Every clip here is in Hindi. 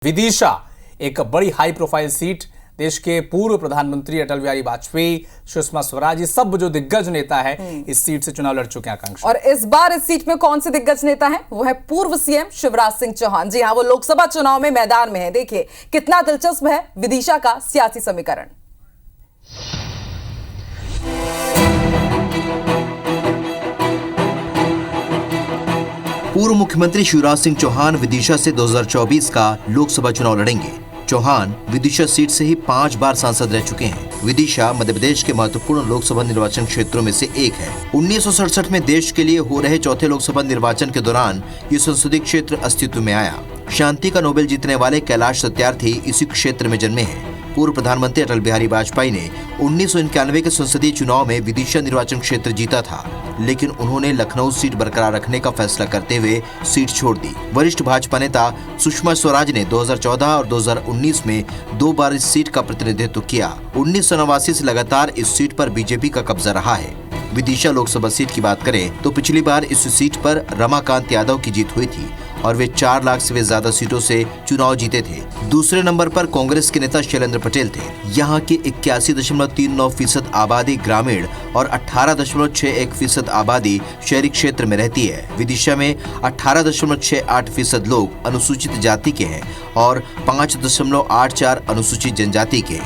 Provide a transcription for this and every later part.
विदिशा एक बड़ी हाई प्रोफाइल सीट। देश के पूर्व प्रधानमंत्री अटल बिहारी वाजपेयी, सुषमा स्वराज, ये सब जो दिग्गज नेता है इस सीट से चुनाव लड़ चुके हैं। आकांक्षा, और इस बार इस सीट में कौन से दिग्गज नेता है? वो है पूर्व सीएम शिवराज सिंह चौहान। जी हां, वो लोकसभा चुनाव में मैदान में है। देखिए कितना दिलचस्प है विदिशा का सियासी समीकरण। पूर्व मुख्यमंत्री शिवराज सिंह चौहान विदिशा से 2024 का लोकसभा चुनाव लड़ेंगे। चौहान विदिशा सीट से ही 5 बार सांसद रह चुके हैं। विदिशा मध्य प्रदेश के महत्वपूर्ण लोकसभा निर्वाचन क्षेत्रों में से एक है। 1967 में देश के लिए हो रहे चौथे लोकसभा निर्वाचन के दौरान ये संसदीय क्षेत्र अस्तित्व में आया। शांति का नोबेल जीतने वाले कैलाश सत्यार्थी इसी क्षेत्र में जन्मे हैं। पूर्व प्रधानमंत्री अटल बिहारी वाजपेयी ने 1991 के संसदीय चुनाव में विदिशा निर्वाचन क्षेत्र जीता था, लेकिन उन्होंने लखनऊ सीट बरकरार रखने का फैसला करते हुए सीट छोड़ दी। वरिष्ठ भाजपा नेता सुषमा स्वराज ने 2014 और 2019 में 2 बार इस सीट का प्रतिनिधित्व किया। 1989 से लगातार इस सीट पर बीजेपी का कब्जा रहा है। विदिशा लोकसभा सीट की बात करें तो पिछली बार इस सीट पर रमाकांत यादव की जीत हुई थी और वे 4 लाख से भी ज्यादा सीटों से चुनाव जीते थे। दूसरे नंबर पर कांग्रेस के नेता शैलेंद्र पटेल थे। यहाँ की 81.39% आबादी ग्रामीण और 18.61% आबादी शहरी क्षेत्र में रहती है। विदिशा में 18.68% लोग अनुसूचित जाति के हैं और 5.84 अनुसूचित जनजाति के।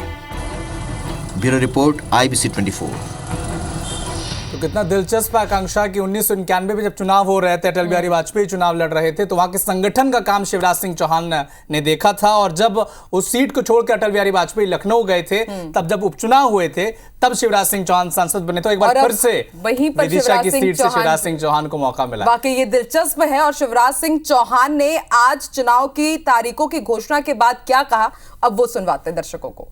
Bureau report IBC 24। तो कितना दिलचस्प आकांक्षा कि 1991 में जब चुनाव हो रहे थे, अटल बिहारी वाजपेयी चुनाव लड़ रहे थे, तो वहां के संगठन का काम शिवराज सिंह चौहान ने देखा था। और जब उस सीट को छोड़कर अटल बिहारी वाजपेयी लखनऊ गए थे, तब जब उपचुनाव हुए थे, तब शिवराज सिंह चौहान सांसद बने। तो एक बार फिर से विदिशा की सीट से शिवराज सिंह चौहान को मौका मिला। वाकई ये दिलचस्प है। और शिवराज सिंह चौहान ने आज चुनाव की तारीखों की घोषणा के बाद क्या कहा, अब वो सुनवाते हैं दर्शकों को।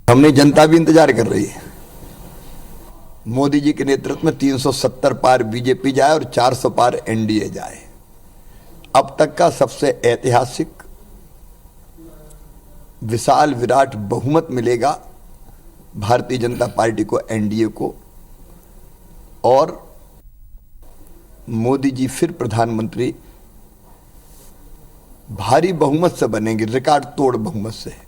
हमने जनता भी इंतजार कर रही है। मोदी जी के नेतृत्व में 370 पार बीजेपी जाए और 400 पार एनडीए जाए। अब तक का सबसे ऐतिहासिक विशाल विराट बहुमत मिलेगा भारतीय जनता पार्टी को, एनडीए को, और मोदी जी फिर प्रधानमंत्री भारी बहुमत से बनेंगे, रिकॉर्ड तोड़ बहुमत से।